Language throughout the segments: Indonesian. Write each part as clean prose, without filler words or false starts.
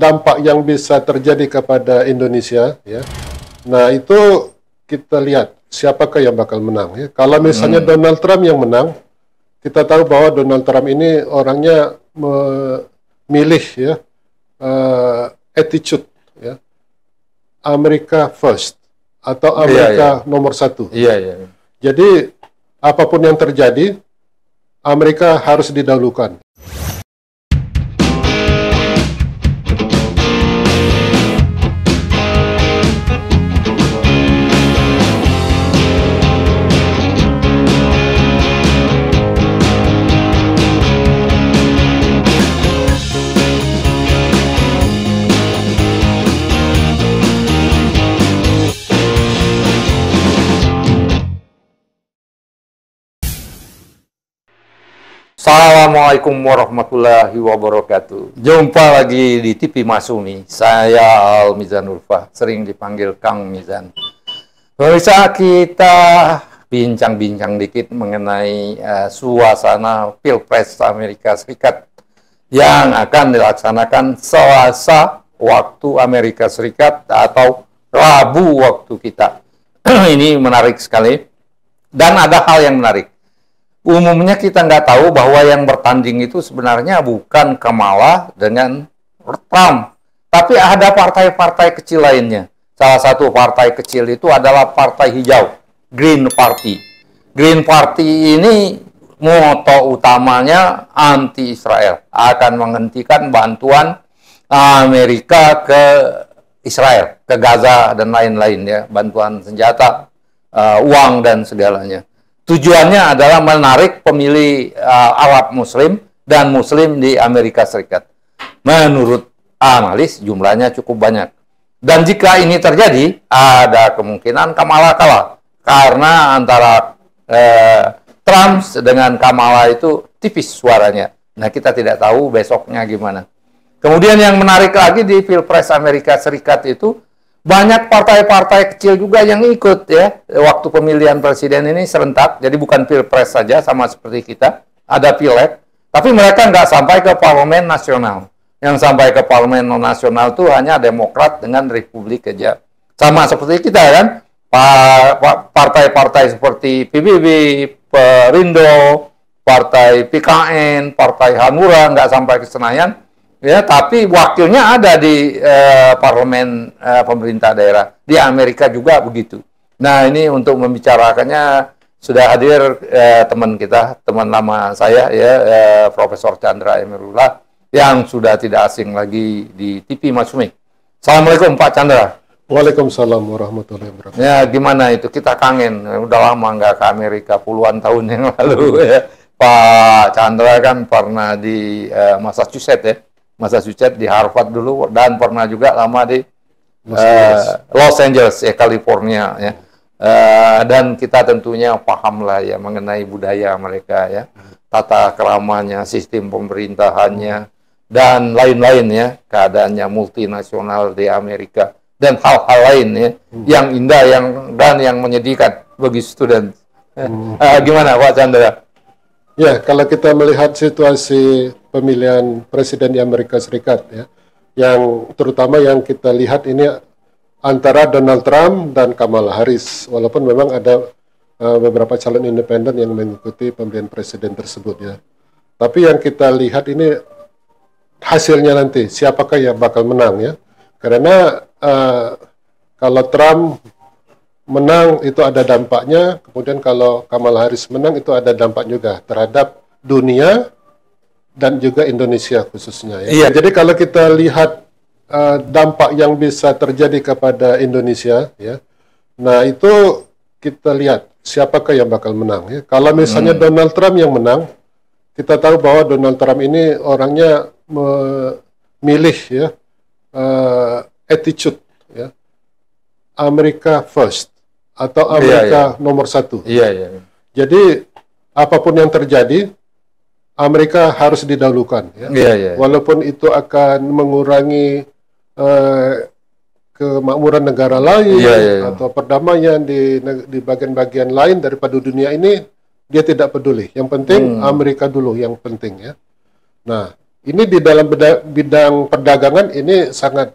dampak yang bisa terjadi kepada Indonesia, ya. Nah, itu kita lihat siapakah yang bakal menang, ya. Kalau misalnya Donald Trump yang menang, kita tahu bahwa Donald Trump ini orangnya memilih, ya, attitude, ya, Amerika first atau Amerika nomor satu. Jadi apapun yang terjadi, Amerika harus didahulukan. Assalamualaikum warahmatullahi wabarakatuh. Jumpa lagi di TV Masumi. Saya Al Mizan Ulfa, sering dipanggil Kang Mizan. Pemirsa, kita bincang-bincang dikit mengenai suasana Pilpres Amerika Serikat yang akan dilaksanakan Selasa waktu Amerika Serikat atau Rabu waktu kita. Ini menarik sekali. Dan ada hal yang menarik. Umumnya kita nggak tahu bahwa yang bertanding itu sebenarnya bukan Kamala dengan Trump. Tapi ada partai-partai kecil lainnya. Salah satu partai kecil itu adalah partai hijau, Green Party. Green Party ini moto utamanya anti-Israel. Akan menghentikan bantuan Amerika ke Israel, ke Gaza dan lain-lain, ya. Bantuan senjata, uang dan segalanya. Tujuannya adalah menarik pemilih Arab Muslim dan Muslim di Amerika Serikat. Menurut analis, jumlahnya cukup banyak. Dan jika ini terjadi, ada kemungkinan Kamala kalah. Karena antara Trump dengan Kamala itu tipis suaranya. Nah, kita tidak tahu besoknya gimana. Kemudian yang menarik lagi di Pilpres Amerika Serikat itu, banyak partai-partai kecil juga yang ikut, ya. Waktu pemilihan presiden ini serentak, jadi bukan pilpres saja sama seperti kita, ada pileg, tapi mereka nggak sampai ke parlemen nasional. Yang sampai ke parlemen nasional itu hanya Demokrat dengan Republik aja. Sama seperti kita, kan? Partai-partai seperti PBB, Perindo, Partai PKN, Partai Hanura nggak sampai ke Senayan. Ya, tapi wakilnya ada di parlemen pemerintah daerah. Di Amerika juga begitu. Nah, ini untuk membicarakannya sudah hadir teman kita, teman lama saya, ya, Profesor Chandra Emerullah, yang sudah tidak asing lagi di TV Masumi. Assalamualaikum Pak Chandra. Waalaikumsalam warahmatullahi wabarakatuh. Ya, gimana itu? Kita kangen. Udah lama nggak ke Amerika, puluhan tahun yang lalu. Ya. Pak Chandra kan pernah di Massachusetts, ya. Massachusetts, di Harvard dulu, dan pernah juga lama di Los Angeles, ya, California, ya. Dan kita tentunya paham lah, ya, mengenai budaya mereka, ya, tata keramanya, sistem pemerintahannya, dan lain-lain, ya, keadaannya multinasional di Amerika, dan hal-hal lain, ya, yang indah dan yang menyedihkan bagi student. Gimana Pak Chandra? Ya, kalau kita melihat situasi pemilihan presiden di Amerika Serikat, ya, yang terutama yang kita lihat ini antara Donald Trump dan Kamala Harris, walaupun memang ada beberapa calon independen yang mengikuti pemilihan presiden tersebut, ya. Tapi yang kita lihat ini hasilnya nanti, siapakah yang bakal menang, ya. Karena kalau Trump menang itu ada dampaknya, kemudian kalau Kamala Harris menang itu ada dampak juga terhadap dunia dan juga Indonesia khususnya, ya. Iya. Jadi kalau kita lihat dampak yang bisa terjadi kepada Indonesia, ya, nah itu kita lihat siapakah yang bakal menang, ya. Kalau misalnya Donald Trump yang menang, kita tahu bahwa Donald Trump ini orangnya memilih, ya, attitude, ya, Amerika first atau Amerika nomor satu. Jadi apapun yang terjadi, Amerika harus didahulukan, ya. Walaupun itu akan mengurangi kemakmuran negara lain atau perdamaian di bagian-bagian lain daripada dunia ini, dia tidak peduli. Yang penting Amerika dulu yang penting, ya. Nah, ini di dalam bidang perdagangan ini sangat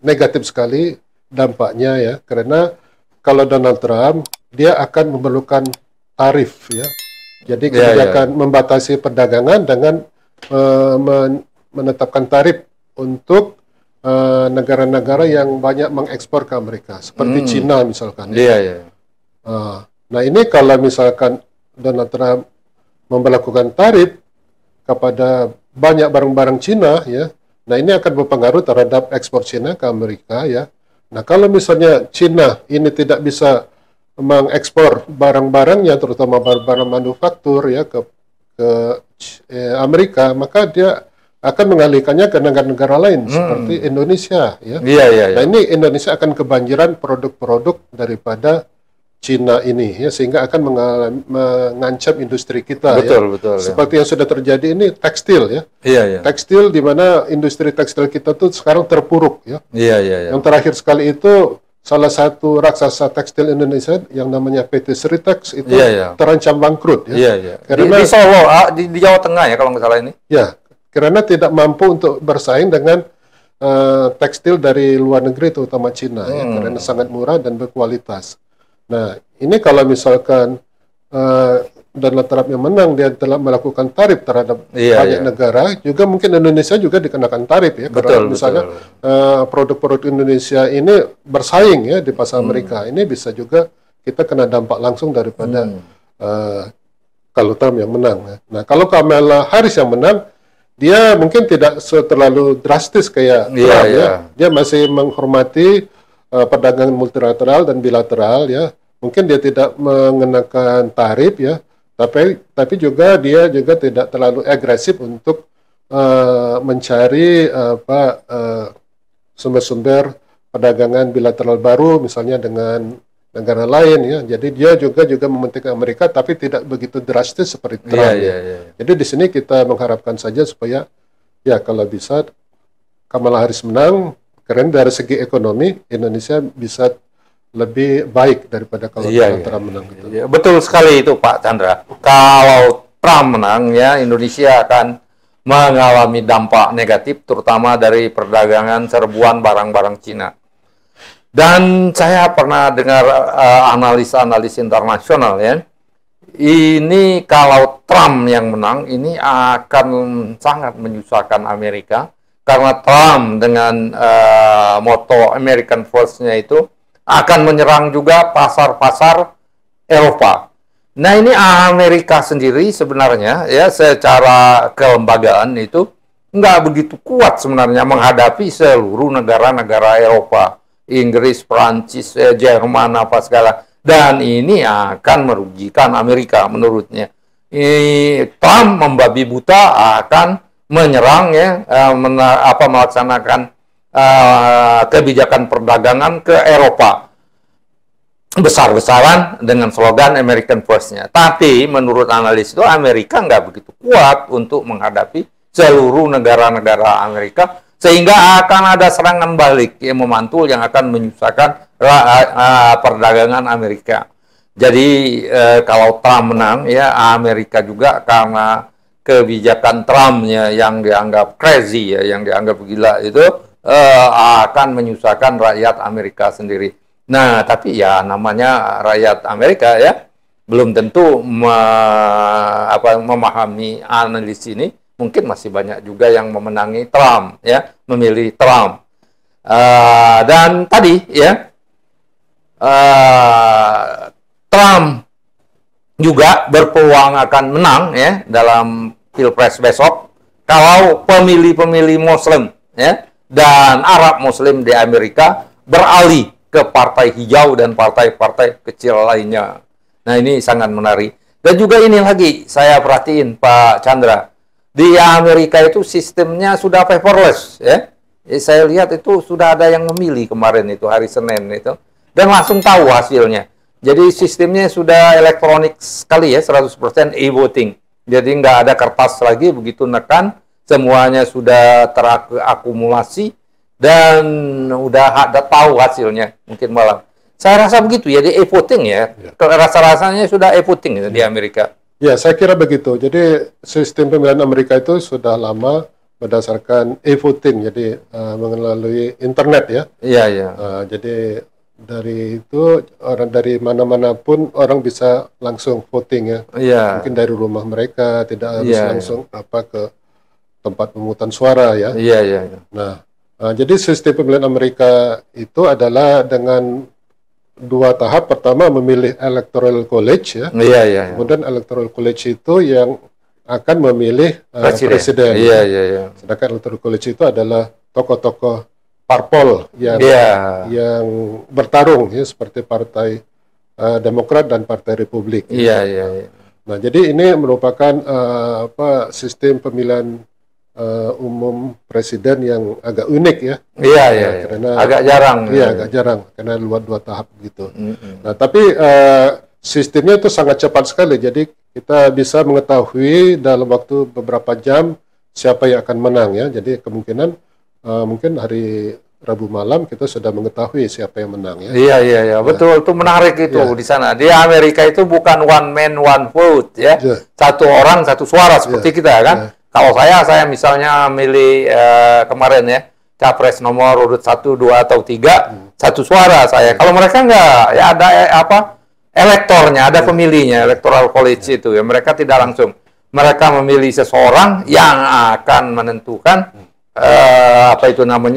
negatif sekali dampaknya ya, karena kalau Donald Trump dia akan memerlukan tarif ya. Jadi kebijakan membatasi perdagangan dengan menetapkan tarif untuk negara-negara yang banyak mengekspor ke Amerika, seperti Cina misalkan. Nah ini kalau misalkan Donald Trump memberlakukan tarif kepada banyak barang-barang Cina ya, nah ini akan berpengaruh terhadap ekspor Cina ke Amerika ya. Nah kalau misalnya Cina ini tidak bisa mengekspor barang-barangnya, terutama barang-barang manufaktur ya ke Amerika, maka dia akan mengalihkannya ke negara-negara lain seperti Indonesia ya. Nah ini Indonesia akan kebanjiran produk-produk daripada Cina ini ya, sehingga akan mengancam industri kita betul, seperti yang sudah terjadi ini tekstil ya. Tekstil di mana industri tekstil kita tuh sekarang terpuruk ya. Yang terakhir sekali itu salah satu raksasa tekstil Indonesia yang namanya PT Sritex itu terancam bangkrut ya. Karena di Solo, di Jawa Tengah ya kalau nggak salah ini. Ya, karena tidak mampu untuk bersaing dengan tekstil dari luar negeri terutama Cina ya, karena sangat murah dan berkualitas. Nah, ini kalau misalkan Donald Trump yang menang, dia telah melakukan tarif terhadap banyak negara, juga mungkin Indonesia juga dikenakan tarif ya, karena misalnya produk-produk Indonesia ini bersaing ya di pasar Amerika, ini bisa juga kita kena dampak langsung daripada kalau Trump yang menang. Ya. Nah, kalau Kamala Harris yang menang, dia mungkin tidak terlalu drastis kayak Trump ya, dia masih menghormati perdagangan multilateral dan bilateral ya. Mungkin dia tidak mengenakan tarif ya, tapi juga dia juga tidak terlalu agresif untuk mencari sumber-sumber perdagangan bilateral baru, misalnya dengan negara lain ya. Jadi dia juga mementingkan Amerika, tapi tidak begitu drastis seperti Trump. Jadi di sini kita mengharapkan saja supaya ya kalau bisa Kamala Harris menang, karena dari segi ekonomi Indonesia bisa lebih baik daripada kalau Trump menang. Betul sekali itu Pak Chandra. Kalau Trump menang ya, Indonesia akan mengalami dampak negatif terutama dari perdagangan serbuan barang-barang Cina. Dan saya pernah dengar analis-analis internasional ya. Ini kalau Trump yang menang ini akan sangat menyusahkan Amerika karena Trump dengan moto American First-nya itu akan menyerang juga pasar-pasar Eropa. Nah ini Amerika sendiri sebenarnya ya secara kelembagaan itu nggak begitu kuat sebenarnya menghadapi seluruh negara-negara Eropa, Inggris, Prancis, Jerman apa segala. Dan ini akan merugikan Amerika menurutnya. Trump membabi buta akan menyerang ya, melaksanakan kebijakan perdagangan ke Eropa besar-besaran dengan slogan American First-nya. Tapi menurut analis itu Amerika nggak begitu kuat untuk menghadapi seluruh negara-negara Amerika, sehingga akan ada serangan balik yang memantul yang akan menyusahkan perdagangan Amerika. Jadi kalau Trump menang ya Amerika juga karena kebijakan Trump-nya yang dianggap crazy ya, yang dianggap gila itu akan menyusahkan rakyat Amerika sendiri. Nah, tapi ya namanya rakyat Amerika ya belum tentu memahami analis ini. Mungkin masih banyak juga yang memenangi Trump ya, memilih Trump. Dan tadi ya Trump juga berpeluang akan menang ya dalam Pilpres besok kalau pemilih-pemilih Muslim ya dan Arab Muslim di Amerika beralih ke partai hijau dan partai-partai kecil lainnya. Nah ini sangat menarik. Dan juga ini lagi saya perhatiin Pak Chandra, di Amerika itu sistemnya sudah paperless ya. Saya lihat itu sudah ada yang memilih kemarin itu hari Senin itu dan langsung tahu hasilnya. Jadi sistemnya sudah elektronik sekali ya, 100% e-voting. Jadi nggak ada kertas lagi, begitu nekan semuanya sudah terakumulasi dan udah ada tahu hasilnya mungkin malam. Saya rasa begitu ya di e-voting ya. Rasa-rasanya sudah e-voting di Amerika. Ya, saya kira begitu. Jadi sistem pemilihan Amerika itu sudah lama berdasarkan e-voting, jadi melalui internet ya. Iya, iya. Jadi dari itu orang dari mana-mana pun orang bisa langsung voting ya. Iya. Mungkin dari rumah mereka, tidak harus Iya, langsung ke tempat pemungutan suara ya. iya, iya. Iya. Nah, jadi sistem pemilihan Amerika itu adalah dengan dua tahap. Pertama memilih electoral college ya. Iya, iya. Kemudian electoral college itu yang akan memilih presiden. Iya, iya, iya. Sedangkan electoral college itu adalah tokoh-tokoh parpol yang Iya. yang bertarung ya, seperti Partai Demokrat dan Partai Republik. Iya, iya, iya. Nah, jadi ini merupakan sistem pemilihan umum presiden yang agak unik ya. Iya, iya, iya. Karena Agak jarang. Iya, agak jarang karena dua tahap gitu. Mm-mm. Nah, tapi sistemnya itu sangat cepat sekali. Jadi kita bisa mengetahui dalam waktu beberapa jam siapa yang akan menang ya. Jadi kemungkinan mungkin hari Rabu malam kita sudah mengetahui siapa yang menang ya. Iya, iya, iya. Betul, itu menarik itu di sana. Di Amerika itu bukan one man one vote ya. Iya. Satu orang satu suara seperti kita kan. Kalau saya misalnya milih kemarin ya, capres nomor urut 1, 2 atau 3, satu suara saya. Kalau mereka enggak, ya ada elektornya, ada pemilihnya, electoral college itu ya. Mereka tidak langsung. Mereka memilih seseorang yang akan menentukan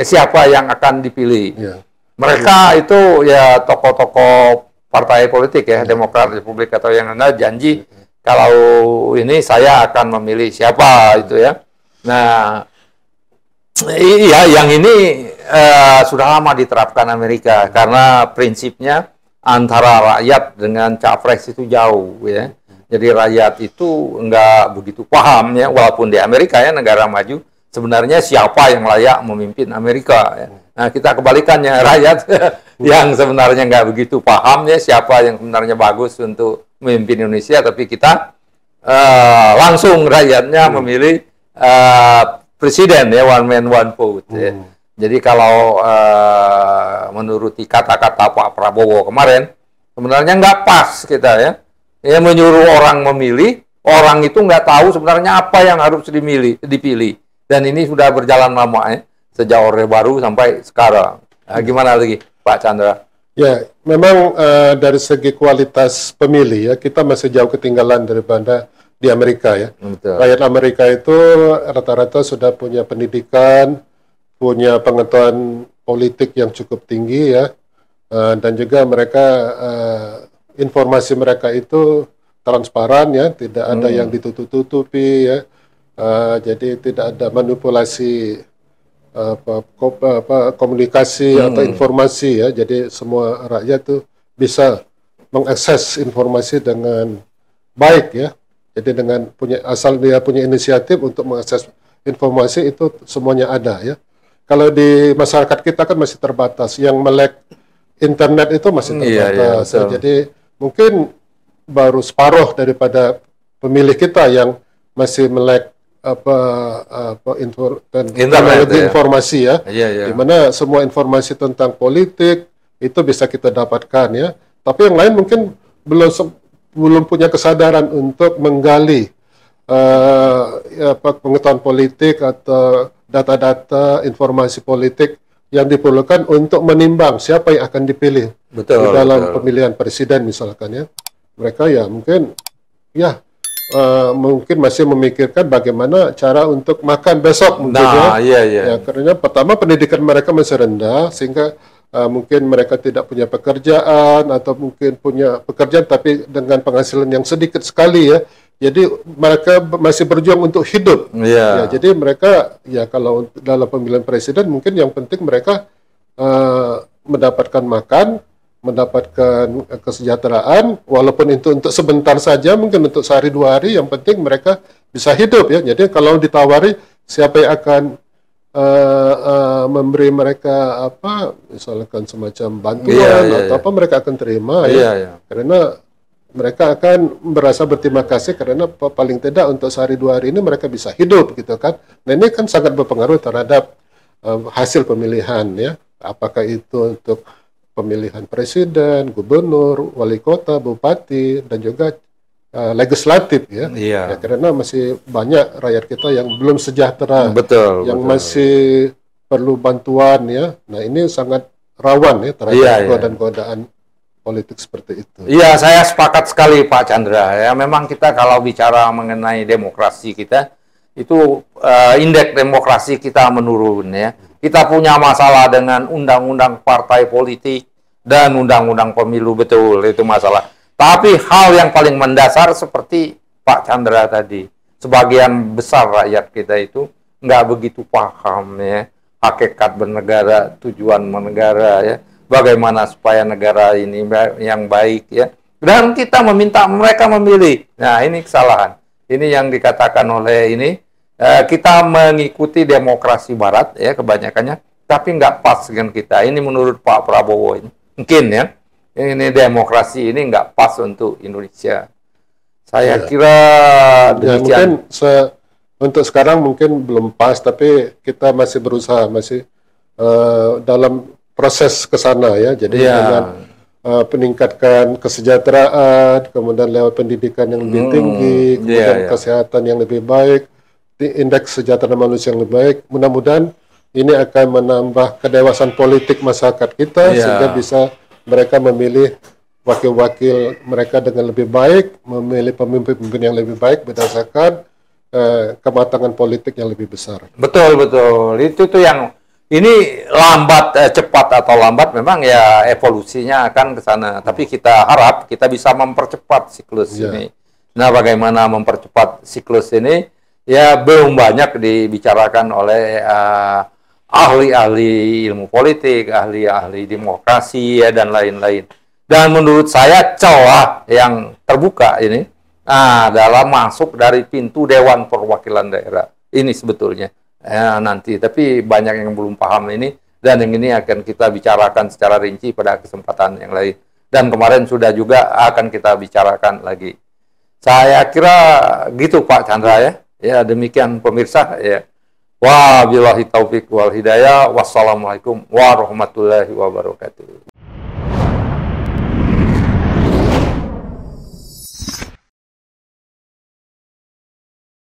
siapa yang akan dipilih. Iya. Mereka itu ya tokoh-tokoh partai politik ya, Demokrat, Republik atau yang lain janji kalau ini saya akan memilih siapa itu ya. Nah, iya yang ini sudah lama diterapkan Amerika karena prinsipnya antara rakyat dengan capres itu jauh ya. Jadi rakyat itu enggak begitu paham ya, walaupun di Amerika ya negara maju sebenarnya siapa yang layak memimpin Amerika ya. Nah, kita kebalikannya, rakyat yang sebenarnya nggak begitu paham ya siapa yang sebenarnya bagus untuk memimpin Indonesia, tapi kita langsung rakyatnya memilih presiden ya, one man one vote ya. Jadi kalau menuruti kata-kata Pak Prabowo kemarin sebenarnya nggak pas kita ya. Ya menyuruh orang memilih, orang itu nggak tahu sebenarnya apa yang harus dipilih. Dan ini sudah berjalan lama ya, sejak Orde Baru sampai sekarang. Nah, gimana lagi, Pak Chandra? Ya, memang dari segi kualitas pemilih ya, kita masih jauh ketinggalan daripada di Amerika ya. Betul. Rakyat Amerika itu rata-rata sudah punya pendidikan, punya pengetahuan politik yang cukup tinggi ya, dan juga mereka informasi mereka itu transparan ya, tidak ada yang ditutup-tutupi ya. Jadi tidak ada manipulasi komunikasi atau informasi ya. Jadi semua rakyat tuh bisa mengakses informasi dengan baik ya. Jadi dengan asal dia punya inisiatif untuk mengakses informasi itu semuanya ada ya. Kalau di masyarakat kita kan masih terbatas. Yang melek internet itu masih terbatas. Iya, jadi mungkin baru separuh daripada pemilih kita yang masih melek teknologi informasi ya, di mana semua informasi tentang politik itu bisa kita dapatkan ya. Tapi yang lain mungkin belum punya kesadaran untuk menggali pengetahuan politik atau data-data informasi politik yang diperlukan untuk menimbang siapa yang akan dipilih di dalam pemilihan presiden misalkan ya. Mereka ya mungkin mungkin masih memikirkan bagaimana cara untuk makan besok mungkin ya, karena pertama pendidikan mereka masih rendah sehingga mungkin mereka tidak punya pekerjaan atau mungkin punya pekerjaan tapi dengan penghasilan yang sedikit sekali ya. Jadi mereka masih berjuang untuk hidup. Ya, jadi mereka ya kalau dalam pemilihan presiden mungkin yang penting mereka mendapatkan makan, mendapatkan kesejahteraan, walaupun itu untuk sebentar saja, mungkin untuk sehari dua hari, yang penting mereka bisa hidup ya. Jadi kalau ditawari siapa yang akan memberi mereka misalkan semacam bantuan atau apa, mereka akan terima ya. Karena mereka akan merasa berterima kasih karena paling tidak untuk sehari dua hari ini mereka bisa hidup gitu kan. Nah ini kan sangat berpengaruh terhadap hasil pemilihan ya. Apakah itu untuk pemilihan presiden, gubernur, wali kota, bupati, dan juga legislatif ya. Iya. Ya, karena masih banyak rakyat kita yang belum sejahtera, Betul. yang betul. masih perlu bantuan ya. Nah ini sangat rawan ya terhadap godaan-godaan politik seperti itu. Iya, saya sepakat sekali Pak Chandra. Ya, memang kita kalau bicara mengenai demokrasi kita, itu indeks demokrasi kita menurun ya. Kita punya masalah dengan undang-undang partai politik dan undang-undang pemilu, betul, itu masalah. Tapi hal yang paling mendasar seperti Pak Chandra tadi, sebagian besar rakyat kita itu nggak begitu paham ya, hakikat bernegara, tujuan bernegara ya, bagaimana supaya negara ini yang baik ya. Dan kita meminta mereka memilih. Nah, ini kesalahan. Ini yang dikatakan oleh ini, kita mengikuti demokrasi barat ya kebanyakannya, tapi nggak pas dengan kita. Ini menurut Pak Prabowo ini. Mungkin ya, ini demokrasi ini nggak pas untuk Indonesia. Saya kira Mungkin demikian. untuk sekarang mungkin belum pas, tapi kita masih berusaha, masih dalam proses ke sana ya. Jadi dengan peningkatkan kesejahteraan, kemudian lewat pendidikan yang lebih tinggi, kemudian kesehatan yang lebih baik, indeks kesejahteraan manusia yang lebih baik. Mudah-mudahan ini akan menambah kedewasaan politik masyarakat kita sehingga bisa mereka memilih wakil-wakil mereka dengan lebih baik, memilih pemimpin-pemimpin yang lebih baik berdasarkan kematangan politik yang lebih besar. Betul, betul. Itu tuh yang ini lambat, cepat atau lambat memang ya evolusinya akan ke sana. Tapi kita harap kita bisa mempercepat siklus ini. Nah, bagaimana mempercepat siklus ini? Ya belum banyak dibicarakan oleh ahli-ahli ilmu politik, ahli-ahli demokrasi ya dan lain-lain. Dan menurut saya celah yang terbuka ini dalam masuk dari pintu Dewan Perwakilan Daerah ini sebetulnya nanti, tapi banyak yang belum paham ini, dan yang ini akan kita bicarakan secara rinci pada kesempatan yang lain, dan kemarin sudah juga akan kita bicarakan lagi. Saya kira gitu Pak Chandra ya, demikian pemirsa ya. Wabillahi taufik wal hidayah, wassalamualaikum warahmatullahi wabarakatuh.